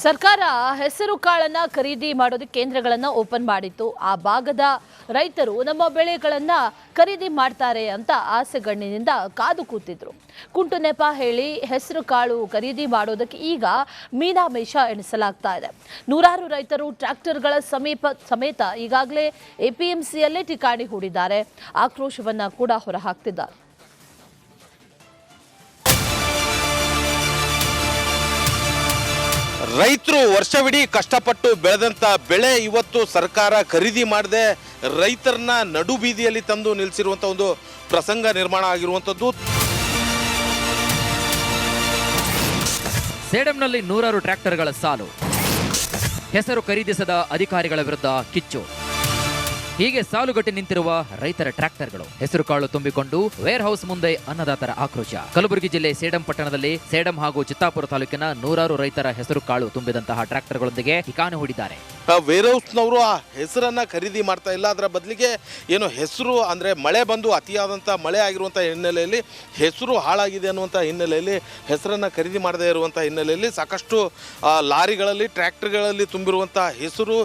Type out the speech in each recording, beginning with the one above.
ಸರ್ಕಾರ ಹೆಸರು ಕಾಳನ್ನ ಖರೀದಿ ಮಾಡೋದಕ್ಕೆ ಕೇಂದ್ರಗಳನ್ನು ಓಪನ್ ಮಾಡಿತ್ತು. ಆ ಭಾಗದ ರೈತರು ನಮ್ಮ ಬೆಳೆಗಳನ್ನು ಖರೀದಿ ಮಾಡ್ತಾರೆ ಅಂತ ಆಸೆಗಣ್ಣಿನಿಂದ ಕಾದು ಕೂತಿದ್ರು. ಕುಂಟು ನೆಪ ಹೇಳಿ ಹೆಸರು ಕಾಳು ಖರೀದಿ ಮಾಡೋದಕ್ಕೆ ಈಗ ಮೀನಾಮೇಷ ಎಣಿಸಲಾಗ್ತಾ ಇದೆ. ನೂರಾರು ರೈತರು ಟ್ರ್ಯಾಕ್ಟರ್ಗಳ ಸಮೇತ ಈಗಾಗಲೇ ಎಪಿಎಂಸಿಯಲ್ಲೇ ಠಿಕಾಣಿ ಹೂಡಿದ್ದಾರೆ. ಆಕ್ರೋಶವನ್ನ ಕೂಡ ಹೊರಹಾಕ್ತಿದ್ದಾರೆ. ರೈತರು ವರ್ಷವಿಡೀ ಕಷ್ಟಪಟ್ಟು ಬೆಳೆದಂತ ಬೆಳೆ ಇವತ್ತು ಸರ್ಕಾರ ಖರೀದಿ ಮಾಡದೆ ರೈತರನ್ನ ನಡು ಬೀದಿಯಲ್ಲಿ ತಂದು ನಿಲ್ಲಿಸಿರುವಂತ ಒಂದು ಪ್ರಸಂಗ ನಿರ್ಮಾಣ ಆಗಿರುವಂತದ್ದು. ಸೇಡಂನಲ್ಲಿ ನೂರಾರು ಟ್ರ್ಯಾಕ್ಟರ್ಗಳ ಸಾಲು, ಹೆಸರು ಖರೀದಿಸದ ಅಧಿಕಾರಿಗಳ ವಿರುದ್ಧ ಕಿಚ್ಚು. ಹೀಗೆ ಸಾಲುಗಟ್ಟಿ ನಿಂತಿರುವ ರೈತರ ಟ್ರ್ಯಾಕ್ಟರ್ಗಳು, ಹೆಸರು ಕಾಳು ತುಂಬಿಕೊಂಡು ವೇರ್ ಹೌಸ್ ಮುಂದೆ ಅನ್ನದಾತರ ಆಕ್ರೋಶ. ಕಲಬುರಗಿ ಜಿಲ್ಲೆ ಸೇಡಂ ಪಟ್ಟಣದಲ್ಲಿ ಸೇಡಂ ಹಾಗೂ ಚಿತ್ತಾಪುರ ತಾಲೂಕಿನ ನೂರಾರು ರೈತರ ಹೆಸರು ಕಾಳು ತುಂಬಿದಂತಹ ಟ್ರ್ಯಾಕ್ಟರ್ಗಳೊಂದಿಗೆ ಠಿಕಾಣಿ ಹೂಡಿದ್ದಾರೆ. ವೇರ್ ಹೌಸ್ನವರು ಆ ಹೆಸರನ್ನ ಖರೀದಿ ಮಾಡ್ತಾ ಇಲ್ಲ, ಅದರ ಬದಲಿಗೆ ಏನು ಹೆಸರು ಅಂದರೆ ಮಳೆ ಬಂದು ಅತಿಯಾದಂಥ ಮಳೆ ಆಗಿರುವಂಥ ಹಿನ್ನೆಲೆಯಲ್ಲಿ ಹೆಸರು ಹಾಳಾಗಿದೆ ಅನ್ನುವಂಥ ಹಿನ್ನೆಲೆಯಲ್ಲಿ ಹೆಸರನ್ನು ಖರೀದಿ ಮಾಡದೇ ಇರುವಂಥ ಹಿನ್ನೆಲೆಯಲ್ಲಿ ಸಾಕಷ್ಟು ಲಾರಿಗಳಲ್ಲಿ ಟ್ರ್ಯಾಕ್ಟರ್ಗಳಲ್ಲಿ ತುಂಬಿರುವಂಥ ಹೆಸರು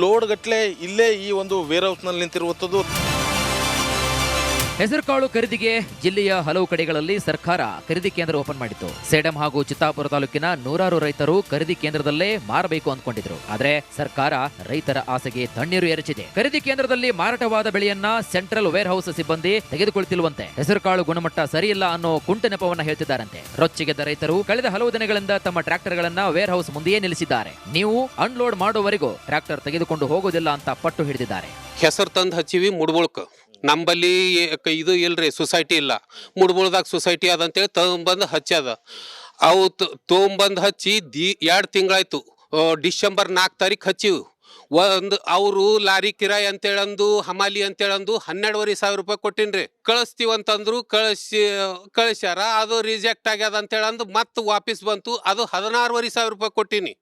ಲೋಡ್ಗಟ್ಟಲೆ ಇಲ್ಲೇ ಈ ಒಂದು ವೇರ್ ಹೌಸ್ನಲ್ಲಿ ನಿಂತಿರುವಂಥದ್ದು. ಹೆಸರುಕಾಳು ಖರೀದಿಗೆ ಜಿಲ್ಲೆಯ ಹಲವು ಕಡೆಗಳಲ್ಲಿ ಸರ್ಕಾರ ಖರೀದಿ ಕೇಂದ್ರ ಓಪನ್ ಮಾಡಿತ್ತು. ಸೇಡಂ ಹಾಗೂ ಚಿತ್ತಾಪುರ ತಾಲೂಕಿನ ನೂರಾರು ರೈತರು ಖರೀದಿ ಕೇಂದ್ರದಲ್ಲೇ ಮಾರಬೇಕು ಅಂದ್ಕೊಂಡಿದ್ರು. ಆದ್ರೆ ಸರ್ಕಾರ ರೈತರ ಆಸೆಗೆ ತಣ್ಣೀರು ಎರಚಿದೆ. ಖರೀದಿ ಕೇಂದ್ರದಲ್ಲಿ ಮಾರಾಟವಾದ ಬೆಳೆಯನ್ನ ಸೆಂಟ್ರಲ್ ವೇರ್ ಹೌಸ್ ಸಿಬ್ಬಂದಿ ತೆಗೆದುಕೊಳ್ತಿಲ್ವಂತೆ. ಹೆಸರುಕಾಳು ಗುಣಮಟ್ಟ ಸರಿಯಿಲ್ಲ ಅನ್ನೋ ಕುಂಟು ನೆಪವನ್ನ ಹೇಳ್ತಿದ್ದಾರಂತೆ. ರೊಚ್ಚಿಗೆದ್ದ ರೈತರು ಕಳೆದ ಹಲವು ದಿನಗಳಿಂದ ತಮ್ಮ ಟ್ರ್ಯಾಕ್ಟರ್ಗಳನ್ನ ವೇರ್ ಹೌಸ್ ಮುಂದೆಯೇ ನಿಲ್ಲಿಸಿದ್ದಾರೆ. ನೀವು ಅನ್ಲೋಡ್ ಮಾಡೋವರೆಗೂ ಟ್ರ್ಯಾಕ್ಟರ್ ತೆಗೆದುಕೊಂಡು ಹೋಗೋದಿಲ್ಲ ಅಂತ ಪಟ್ಟು ಹಿಡಿದಿದ್ದಾರೆ. ಹೆಸರು ತಂದು ಹಚ್ಚಿವಿ ಮುಡ್ಬುಳ್ಕ, ನಂಬಲ್ಲಿ ಇದು ಇಲ್ರಿ ಸೊಸೈಟಿ ಇಲ್ಲ, ಮುಡ್ಬುಳ್ದಾಗ ಸೊಸೈಟಿ ಅದಂತೇಳಿ ತೊಗೊಂಬಂದು ಹಚ್ಚ್ಯದ. ಅವು ತೊಗೊಂಬಂದು ಹಚ್ಚಿ 2 ತಿಂಗಳಾಯ್ತು. ಡಿಸೆಂಬರ್ 4 ತಾರೀಕು ಹಚ್ಚಿವು. ಒಂದು ಅವರು ಲಾರಿ ಕಿರಾಯಿ ಅಂತೇಳಂದು ಹಮಾಲಿ ಅಂತೇಳಂದು 12,500 ರೂಪಾಯಿ ಕೊಟ್ಟಿನ್ರಿ. ಕಳಿಸ್ತೀವಂತಂದ್ರು ಕಳಿಸ್ಯಾರ. ಅದು ರಿಜೆಕ್ಟ್ ಆಗ್ಯದ ಅಂತೇಳಂದು ಮತ್ತೆ ವಾಪಸ್ ಬಂತು. ಅದು 16,500 ರೂಪಾಯಿ ಕೊಟ್ಟಿನಿ.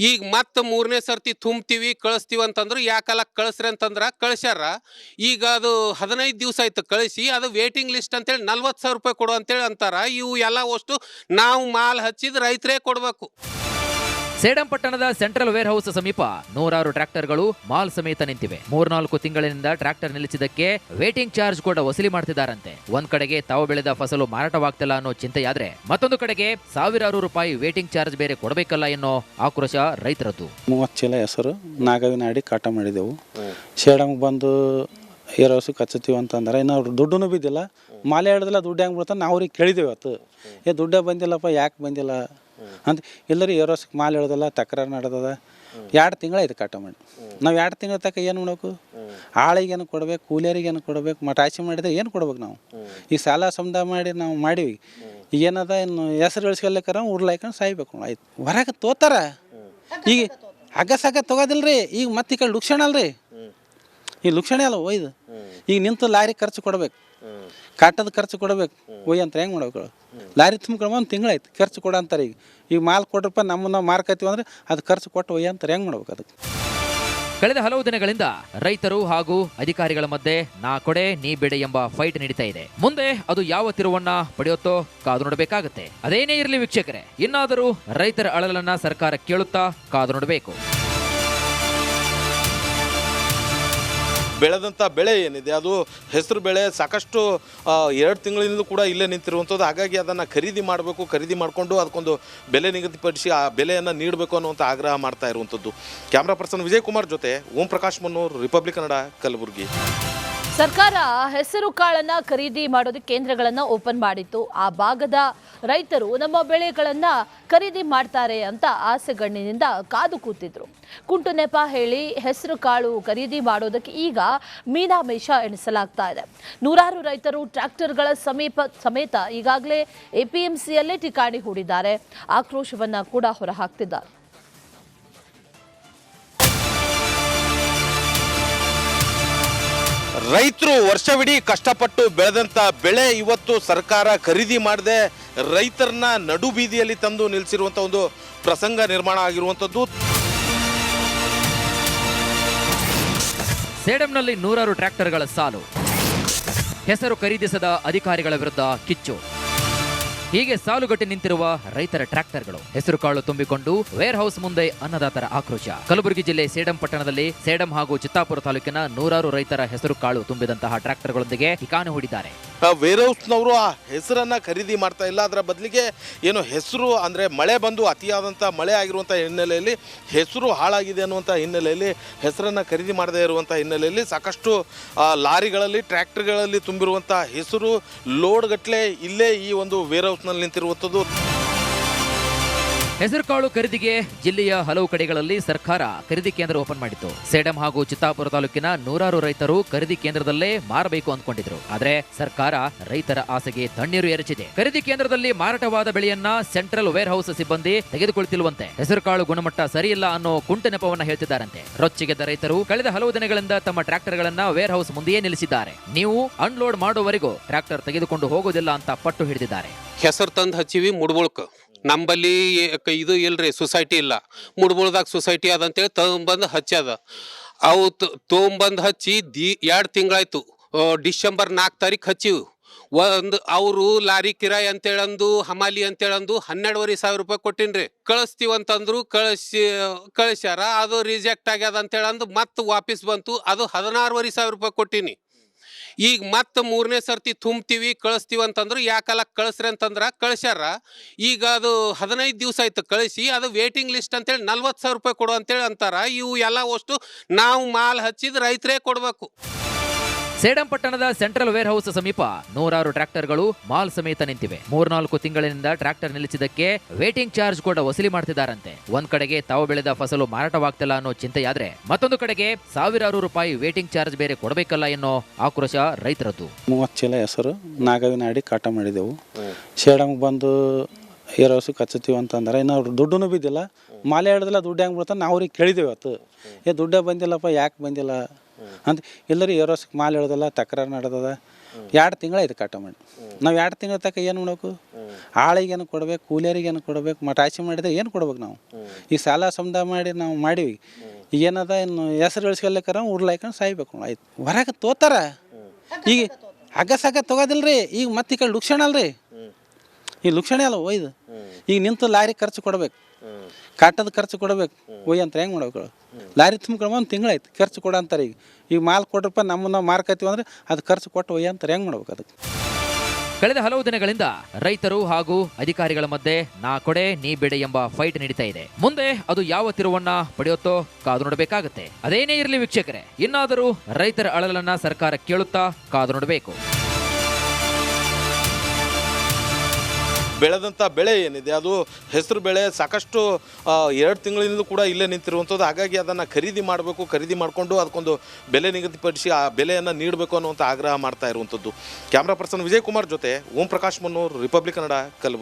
ಈಗ ಮತ್ತೆ 3ನೇ ಸರ್ತಿ ತುಂಬ್ತೀವಿ ಕಳಿಸ್ತೀವಿ ಅಂತಂದ್ರು ಯಾಕಲ್ಲ ಕಳಿಸ್ರಿ ಅಂತಂದ್ರ ಕಳಿಸ್ಯಾರ. ಈಗ ಅದು 15 ದಿವಸ ಆಯ್ತು ಕಳಿಸಿ. ಅದು ವೇಟಿಂಗ್ ಲಿಸ್ಟ್ ಅಂತೇಳಿ 40,000 ರೂಪಾಯಿ ಕೊಡು ಅಂತೇಳಿ ಅಂತಾರ. ಇವು ಎಲ್ಲ ಅಷ್ಟು ನಾವು ಮಾಲ್ ಹಚ್ಚಿದ ರೈತರೇ ಕೊಡ್ಬೇಕು. ಸೇಡಂ ಪಟ್ಟಣದ ಸೆಂಟ್ರಲ್ ವೇರ್ ಹೌಸ್ ಸಮೀಪ ನೂರಾರು ಟ್ರ್ಯಾಕ್ಟರ್ಗಳು ಮಾಲ್ ಸಮೇತ ನಿಂತಿವೆ. 3-4 ತಿಂಗಳಿನಿಂದ ಟ್ರ್ಯಾಕ್ಟರ್ ನಿಲ್ಲಿಸಿದ್ದಕ್ಕೆ ವೇಟಿಂಗ್ ಚಾರ್ಜ್ ಕೂಡ ವಸೂಲಿ ಮಾಡ್ತಿದ್ದಾರಂತೆ. ಒಂದ್ ಕಡೆಗೆ ತಾವು ಬೆಳೆದ ಫಸಲು ಮಾರಾಟವಾಗ್ತಿಲ್ಲ ಅನ್ನೋ ಚಿಂತೆಯಾದ್ರೆ ಮತ್ತೊಂದು ಕಡೆಗೆ ಸಾವಿರಾರು ರೂಪಾಯಿ ವೇಟಿಂಗ್ ಚಾರ್ಜ್ ಬೇರೆ ಕೊಡಬೇಕಲ್ಲ ಎನ್ನೋ ಆಕ್ರೋಶ ರೈತರದ್ದು. 30 ಚೀಲ ಹೆಸರು ನಾಗವಿನಾಡಿ ಕಾಟ ಮಾಡಿದೆವು. ಸೇಡಂಗೆ ಬಂದು ಏರ್ ಹೌಸ್ ಕಚ್ಚುತ್ತೀವಿ ಅಂತಂದ್ರೆ ಇನ್ನು ಅವ್ರು ದುಡ್ಡು ಬಿದ್ದಿಲ್ಲ. ಮಾಲೆ ಹಿಡ್ದಿಲ್ಲ, ದುಡ್ಡು ಹೆಂಗೆ ಬಿಡ್ತಾನೆ ನಾವು ಅವ್ರಿಗೆ ಕೇಳಿದ್ದೇವೆ. ಅವತ್ತು ದುಡ್ಡೇ ಬಂದಿಲ್ಲಪ್ಪ, ಯಾಕೆ ಬಂದಿಲ್ಲ ಅಂತ. ಎಲ್ಲರೂ ಏರ್ ಹೌಸ್ಗೆ ಮಾಲೆ ಹಿಡ್ದಲ್ಲ, ತಕರಾರು ನಡೆದದ. 2 ತಿಂಗಳಾಯ್ತು ಕಾಟ ಮಾಡಿ. ನಾವು 2 ತಿಂಗಳ ತನಕ ಏನು ಮಾಡಬೇಕು? ಆಳಿಗೇನು ಕೊಡ್ಬೇಕು, ಕೂಲಿಯರಿಗೇನು ಕೊಡ್ಬೇಕು, ಮಟಾಸಿ ಮಾಡಿದ್ರೆ ಏನು ಕೊಡ್ಬೇಕು? ನಾವು ಈಗ ಸಾಲ ಸಮುದಾಯ ಮಾಡಿ ನಾವು ಮಾಡೀವಿ. ಈಗ ಏನದ ಇನ್ನು ಹೆಸರು ಇಳಿಸ್ಕೊಳ್ಲಿಕ್ಕಾರ ಉರ್ಲಾಯ್ಕೊಂಡು ಸಾಯ್ಬೇಕು. ಆಯ್ತು ಹೊರಗೆ ತೋತಾರ. ಈಗ ಹಗ್ಗ ತೊಗೋದಿಲ್ರಿ. ಈಗ ಮತ್ತೆ ಈ ಕಡೆ ಲುಕ್ಷಣ ಅಲ್ರಿ, ಈ ಲುಕ್ಷಣೆ ಅಲ್ಲ ಒಯ್ದು. ಈಗ ನಿಂತು ಲಾರಿ ಖರ್ಚು ಕೊಡ್ಬೇಕು, ಕಾಟದ ಖರ್ಚು ಕೊಡ್ಬೇಕು. ಒಯ್ಯ ಅಂತ ಹೆಂಗೆ ಮಾಡ್ಬೇಕು? ಲಾರಿ ತುಂಬ್ಕೊಂಡು 1 ತಿಂಗಳಾಯ್ತು ಖರ್ಚು ಕೊಡ ಅಂತಾರೆ. ಈಗ ಮಾಲ್ ಕೊಟ್ರಪ್ಪ ನಾವು ಮಾರ್ಕತ್ತೀವಿ ಅಂದ್ರೆ ಅದು ಖರ್ಚು ಕೊಟ್ಟು ಒಯ್ಯ ಅಂತಾರೆ. ಹೆಂಗೆ ಮಾಡ್ಬೇಕು? ಅದಕ್ಕೆ ಕಳೆದ ಹಲವು ದಿನಗಳಿಂದ ರೈತರು ಹಾಗೂ ಅಧಿಕಾರಿಗಳ ಮಧ್ಯೆ ನಾ ಕೊಡೆ ನೀ ಬೆಳೆ ಎಂಬ ಫೈಟ್ ನಡೀತಾ ಇದೆ. ಮುಂದೆ ಅದು ಯಾವ ತಿರುವನ್ನ ಪಡೆಯುತ್ತೋ ಕಾದು ನೋಡಬೇಕಾಗತ್ತೆ. ಅದೇನೇ ಇರಲಿ ವೀಕ್ಷಕರೇ, ಇನ್ನಾದರೂ ರೈತರ ಅಳಲನ್ನ ಸರ್ಕಾರ ಕೇಳುತ್ತಾ ಕಾದು ನೋಡಬೇಕು. ಬೆಳೆದಂಥ ಬೆಳೆ ಏನಿದೆ ಅದು ಹೆಸರು ಬೆಳೆ ಸಾಕಷ್ಟು 2 ತಿಂಗಳಿಂದಲೂ ಕೂಡ ಇಲ್ಲೇ ನಿಂತಿರುವಂಥದ್ದು. ಹಾಗಾಗಿ ಅದನ್ನು ಖರೀದಿ ಮಾಡಬೇಕು, ಖರೀದಿ ಮಾಡಿಕೊಂಡು ಅದಕ್ಕೊಂದು ಬೆಲೆ ನಿಗದಿಪಡಿಸಿ ಆ ಬೆಲೆಯನ್ನು ನೀಡಬೇಕು ಅನ್ನುವಂಥ ಆಗ್ರಹ ಮಾಡ್ತಾ ಇರುವಂಥದ್ದು. ಕ್ಯಾಮ್ರಾ ಪರ್ಸನ್ ವಿಜಯ್ ಕುಮಾರ್ ಜೊತೆ ಓಂ ಪ್ರಕಾಶ್ ಮನ್ನೂರ್, ರಿಪಬ್ಲಿಕ್ ಕನ್ನಡ, ಕಲಬುರಗಿ. ಸರ್ಕಾರ ಹೆಸರು ಕಾಳನ್ನ ಖರೀದಿ ಮಾಡೋದಕ್ಕೆ ಕೇಂದ್ರಗಳನ್ನು ಓಪನ್ ಮಾಡಿತ್ತು. ಆ ಭಾಗದ ರೈತರು ನಮ್ಮ ಬೆಳೆಗಳನ್ನು ಖರೀದಿ ಮಾಡ್ತಾರೆ ಅಂತ ಆಸೆಗಣ್ಣಿನಿಂದ ಕಾದು ಕೂತಿದ್ರು. ಕುಂಟು ನೆಪ ಹೇಳಿ ಹೆಸರು ಕಾಳು ಖರೀದಿ ಮಾಡೋದಕ್ಕೆ ಈಗ ಮೀನಾಮೇಷ ಎಣಿಸಲಾಗ್ತಾ ಇದೆ. ನೂರಾರು ರೈತರು ಟ್ರ್ಯಾಕ್ಟರ್ಗಳ ಸಮೇತ ಈಗಾಗಲೇ ಎಪಿಎಂಸಿಯಲ್ಲೇ ಠಿಕಾಣಿ ಹೂಡಿದ್ದಾರೆ. ಆಕ್ರೋಶವನ್ನ ಕೂಡ ಹೊರಹಾಕ್ತಿದ್ದಾರೆ. ರೈತರು ವರ್ಷವಿಡೀ ಕಷ್ಟಪಟ್ಟು ಬೆಳೆದಂಥ ಬೆಳೆ ಇವತ್ತು ಸರ್ಕಾರ ಖರೀದಿ ಮಾಡದೆ ರೈತರನ್ನ ನಡು ಬೀದಿಯಲ್ಲಿ ತಂದು ನಿಲ್ಲಿಸಿರುವಂಥ ಒಂದು ಪ್ರಸಂಗ ನಿರ್ಮಾಣ ಆಗಿರುವಂಥದ್ದು. ಸೇಡಂನಲ್ಲಿ ನೂರಾರು ಟ್ರ್ಯಾಕ್ಟರ್ಗಳ ಸಾಲು, ಹೆಸರು ಖರೀದಿಸದ ಅಧಿಕಾರಿಗಳ ವಿರುದ್ಧ ಕಿಚ್ಚು. ಹೀಗೆ ಸಾಲುಗಟ್ಟಿ ನಿಂತಿರುವ ರೈತರ ಟ್ರ್ಯಾಕ್ಟರ್ಗಳು, ಹೆಸರು ಕಾಳು ತುಂಬಿಕೊಂಡು ವೇರ್ ಹೌಸ್ ಮುಂದೆ ಅನ್ನದಾತರ ಆಕ್ರೋಶ. ಕಲಬುರಗಿ ಜಿಲ್ಲೆ ಸೇಡಂ ಪಟ್ಟಣದಲ್ಲಿ ಸೇಡಂ ಹಾಗೂ ಚಿತ್ತಾಪುರ ತಾಲೂಕಿನ ನೂರಾರು ರೈತರ ಹೆಸರು ಕಾಳು ತುಂಬಿದಂತಹ ಟ್ರ್ಯಾಕ್ಟರ್ಗಳೊಂದಿಗೆ ಠಿಕಾಣಿ ಹೂಡಿದ್ದಾರೆ. ವೇರ್ ಹೌಸ್ನವರು ಆ ಹೆಸರನ್ನ ಖರೀದಿ ಮಾಡ್ತಾ ಇಲ್ಲ, ಅದರ ಬದಲಿಗೆ ಏನು ಹೆಸರು ಅಂದರೆ ಮಳೆ ಬಂದು ಅತಿಯಾದಂಥ ಮಳೆ ಆಗಿರುವಂಥ ಹಿನ್ನೆಲೆಯಲ್ಲಿ ಹೆಸರು ಹಾಳಾಗಿದೆ ಅನ್ನುವಂಥ ಹಿನ್ನೆಲೆಯಲ್ಲಿ ಹೆಸರನ್ನು ಖರೀದಿ ಮಾಡದೇ ಇರುವಂಥ ಹಿನ್ನೆಲೆಯಲ್ಲಿ ಸಾಕಷ್ಟು ಲಾರಿಗಳಲ್ಲಿ ಟ್ರ್ಯಾಕ್ಟರ್ಗಳಲ್ಲಿ ತುಂಬಿರುವಂಥ ಹೆಸರು ಲೋಡ್ಗಟ್ಟಲೆ ಇಲ್ಲೇ ಈ ಒಂದು ವೇರ್ ಹೌಸ್ನಲ್ಲಿ ನಿಂತಿರುವಂಥದ್ದು. ಹೆಸರುಕಾಳು ಖರೀದಿಗೆ ಜಿಲ್ಲೆಯ ಹಲವು ಕಡೆಗಳಲ್ಲಿ ಸರ್ಕಾರ ಖರೀದಿ ಕೇಂದ್ರ ಓಪನ್ ಮಾಡಿತ್ತು. ಸೇಡಂ ಹಾಗೂ ಚಿತ್ತಾಪುರ ತಾಲೂಕಿನ ನೂರಾರು ರೈತರು ಖರೀದಿ ಕೇಂದ್ರದಲ್ಲೇ ಮಾರಬೇಕು ಅಂದ್ಕೊಂಡಿದ್ರು. ಆದ್ರೆ ಸರ್ಕಾರ ರೈತರ ಆಸೆಗೆ ತಣ್ಣೀರು ಎರಚಿದೆ. ಖರೀದಿ ಕೇಂದ್ರದಲ್ಲಿ ಮಾರಾಟವಾದ ಬೆಳೆಯನ್ನ ಸೆಂಟ್ರಲ್ ವೇರ್ ಹೌಸ್ ಸಿಬ್ಬಂದಿ ತೆಗೆದುಕೊಳ್ತಿಲ್ವಂತೆ. ಹೆಸರುಕಾಳು ಗುಣಮಟ್ಟ ಸರಿಯಿಲ್ಲ ಅನ್ನೋ ಕುಂಟು ನೆಪವನ್ನ ಹೇಳ್ತಿದ್ದಾರಂತೆ. ರೊಚ್ಚಿಗೆದ್ದ ರೈತರು ಕಳೆದ ಹಲವು ದಿನಗಳಿಂದ ತಮ್ಮ ಟ್ರ್ಯಾಕ್ಟರ್ಗಳನ್ನ ವೇರ್ ಹೌಸ್ ಮುಂದೆಯೇ ನಿಲ್ಲಿಸಿದ್ದಾರೆ. ನೀವು ಅನ್ಲೋಡ್ ಮಾಡುವವರೆಗೂ ಟ್ರ್ಯಾಕ್ಟರ್ ತೆಗೆದುಕೊಂಡು ಹೋಗೋದಿಲ್ಲ ಅಂತ ಪಟ್ಟು ಹಿಡಿದಿದ್ದಾರೆ. ಹೆಸರು ತಂದು ಹಚ್ಚಿವಿ ಮುಡ್ಬುಳ್ಕ. ನಂಬಲ್ಲಿ ಇದು ಇಲ್ರಿ, ಸೊಸೈಟಿ ಇಲ್ಲ. ಮುಡ್ಬುಳ್ದಾಗ ಸೊಸೈಟಿ ಅದಂತೇಳಿ ತೊಗೊಂಬಂದು ಹಚ್ಚ್ಯದ. ಅವು ತೊಗೊಂಬಂದು ಹಚ್ಚಿ 2 ತಿಂಗಳಾಯ್ತು. ಡಿಸೆಂಬರ್ 4 ತಾರೀಕು ಹಚ್ಚಿವು. ಒಂದು ಅವರು ಲಾರಿ ಕಿರಾಯಿ ಅಂತೇಳಂದು ಹಮಾಲಿ ಅಂತೇಳಂದು 12,500 ರೂಪಾಯಿ ಕೊಟ್ಟಿನ್ರಿ. ಕಳಿಸ್ತೀವಂತಂದ್ರು ಕಳಿಸ್ಯಾರ. ಅದು ರಿಜೆಕ್ಟ್ ಆಗ್ಯದ ಅಂತೇಳಂದು ಮತ್ತೆ ವಾಪಸ್ ಬಂತು. ಅದು 16,500 ರೂಪಾಯಿ ಕೊಟ್ಟಿನಿ. ಈಗ ಮತ್ತೆ 3ನೇ ಸರ್ತಿ ತುಂಬ್ತೀವಿ ಕಳಿಸ್ತೀವಿ ಅಂತಂದ್ರು ಯಾಕಲ್ಲ ಕಳಿಸ್ರಿ ಅಂತಂದ್ರೆ ಕಳಿಸ್ಯಾರ. ಈಗ ಅದು 15 ದಿವಸ ಆಯ್ತು ಕಳಿಸಿ. ಅದು ವೇಟಿಂಗ್ ಲಿಸ್ಟ್ ಅಂತೇಳಿ 40,000 ರೂಪಾಯಿ ಕೊಡು ಅಂತೇಳಿ ಅಂತಾರ. ಇವು ಎಲ್ಲ ಅಷ್ಟು ನಾವು ಮಾಲ್ ಹಚ್ಚಿದ ರೈತರೇ ಕೊಡಬೇಕು. ಸೇಡಂ ಪಟ್ಟಣದ ಸೆಂಟ್ರಲ್ ವೇರ್ ಹೌಸ್ ಸಮೀಪ ನೂರಾರು ಟ್ರ್ಯಾಕ್ಟರ್ಗಳು ಮಾಲ್ ಸಮೇತ ನಿಂತಿವೆ. 3-4 ತಿಂಗಳಿನಿಂದ ಟ್ರ್ಯಾಕ್ಟರ್ ನಿಲ್ಲಿಸಿದ್ದಕ್ಕೆ ವೇಟಿಂಗ್ ಚಾರ್ಜ್ ಕೂಡ ವಸೂಲಿ ಮಾಡ್ತಿದ್ದಾರಂತೆ. ಒಂದ್ ಕಡೆಗೆ ತಾವು ಬೆಳೆದ ಫಸಲು ಮಾರಾಟವಾಗ್ತಿಲ್ಲ ಅನ್ನೋ ಚಿಂತೆಯಾದ್ರೆ ಮತ್ತೊಂದು ಕಡೆಗೆ ಸಾವಿರಾರು ರೂಪಾಯಿ ವೇಟಿಂಗ್ ಚಾರ್ಜ್ ಬೇರೆ ಕೊಡಬೇಕಲ್ಲ ಎನ್ನೋ ಆಕ್ರೋಶ ರೈತರದ್ದು. 30 ಚೀಲ ಹೆಸರು ನಾಗವಿನಾಡಿ ಕಾಟ ಮಾಡಿದೆವು. ಸೇಡಮ್ಗೆ ಬಂದು ಏರ್ ಹೌಸ್ ಕಚ್ಚುತ್ತೀವಿ ಅಂತಂದ್ರೆ ಇನ್ನು ಅವ್ರು ದುಡ್ಡು ಬಿದ್ದಿಲ್ಲ. ಮಾಲೆ ಹಿಡ್ದಿಲ್ಲ, ದುಡ್ಡು ಹೆಂಗೆ ಬಿಡ್ತಾನೆ ನಾವು ಅವ್ರಿಗೆ ಕೇಳಿದ್ದೇವೆ. ಅವತ್ತು ದುಡ್ಡೇ ಬಂದಿಲ್ಲಪ್ಪ, ಯಾಕೆ ಬಂದಿಲ್ಲ ಅಂತ. ಎಲ್ಲರೂ ಏರ್ ಹೌಸ್ಗೆ ಮಾಲೆ ಹಿಡ್ದಲ್ಲ, ತಕರಾರು ನಡೆದದ. 2 ತಿಂಗಳಾಯ್ತು ಕಾಟ ಮಾಡಿ. ನಾವು 2 ತಿಂಗಳ ತನಕ ಏನು ಮಾಡಬೇಕು? ಆಳಿಗೇನು ಕೊಡ್ಬೇಕು, ಕೂಲಿಯರಿಗೇನು ಕೊಡ್ಬೇಕು, ಮಟಾಸಿ ಮಾಡಿದ್ರೆ ಏನು ಕೊಡ್ಬೇಕು ನಾವು? ಈಗ ಸಾಲ ಸಮುದಾಯ ಮಾಡಿ ನಾವು ಮಾಡೀವಿ. ಈಗ ಏನದ ಇನ್ನು ಹೆಸರು ಇಳಿಸ್ಕೊಳ್ಲಿಕ್ಕಾರ ಉರ್ಲಾಯ್ಕೊಂಡು ಸಾಯ್ಬೇಕು. ಆಯ್ತು ಹೊರಗೆ ತೋತಾರ. ಈಗ ಹಗ್ಗ ತೊಗೋದಿಲ್ರಿ. ಈಗ ಮತ್ತೆ ಈ ಕಡೆ ಲುಕ್ಷಣ ಅಲ್ರಿ, ಈ ಲುಕ್ಷಣೆ ಅಲ್ಲ ಒಯ್ದು. ಈಗ ನಿಂತು ಲಾರಿ ಖರ್ಚು ಕೊಡ್ಬೇಕು, ಕಾಟದ ಖರ್ಚು ಕೊಡ್ಬೇಕು. ಒಯ್ಯ ಅಂತ ಹೆಂಗೆ ಮಾಡ್ಬೇಕು? ಲಾರಿ ತುಂಬ್ಕೊಂಡು 1 ತಿಂಗಳಾಯ್ತು ಖರ್ಚು ಕೊಡ ಅಂತಾರೆ. ಈಗ ಮಾಲ್ ಕೊಟ್ರಪ್ಪ ನಾವು ಮಾರ್ಕತ್ತೀವಿ ಅಂದ್ರೆ ಅದು ಖರ್ಚು ಕೊಟ್ಟು ಒಯ್ಯ ಅಂತಾರೆ. ಹೆಂಗೆ ಮಾಡ್ಬೇಕು ಅದಕ್ಕೆ? ಕಳೆದ ಹಲವು ದಿನಗಳಿಂದ ರೈತರು ಹಾಗೂ ಅಧಿಕಾರಿಗಳ ಮಧ್ಯೆ ನಾ ಕೊಡೆ ನೀ ಬೆಡೆ ಎಂಬ ಫೈಟ್ ನಡೀತಾ ಇದೆ. ಮುಂದೆ ಅದು ಯಾವ ತಿರುವನ್ನ ಪಡೆಯುತ್ತೋ ಕಾದು ನೋಡಬೇಕಾಗತ್ತೆ. ಅದೇನೇ ಇರಲಿ ವೀಕ್ಷಕರೇ, ಇನ್ನಾದರೂ ರೈತರ ಅಳಲನ್ನ ಸರ್ಕಾರ ಕೇಳುತ್ತಾ ಕಾದು ನೋಡಬೇಕು. ಬೆಳೆದಂಥ ಬೆಳೆ ಏನಿದೆ ಅದು ಹೆಸರು ಬೆಳೆ ಸಾಕಷ್ಟು 2 ತಿಂಗಳಿಂದಲೂ ಕೂಡ ಇಲ್ಲೇ ನಿಂತಿರುವಂಥದ್ದು. ಹಾಗಾಗಿ ಅದನ್ನು ಖರೀದಿ ಮಾಡಬೇಕು, ಖರೀದಿ ಮಾಡಿಕೊಂಡು ಅದಕ್ಕೊಂದು ಬೆಲೆ ನಿಗದಿಪಡಿಸಿ ಆ ಬೆಲೆಯನ್ನು ನೀಡಬೇಕು ಅನ್ನುವಂಥ ಆಗ್ರಹ ಮಾಡ್ತಾ ಇರುವಂಥದ್ದು. ಕ್ಯಾಮ್ರಾ ಪರ್ಸನ್ ವಿಜಯ್ ಕುಮಾರ್ ಜೊತೆ ಓಂ ಪ್ರಕಾಶ್ ಮನ್ನೂರ್, ರಿಪಬ್ಲಿಕ್ ಕನ್ನಡ, ಕಲಬುರಗಿ.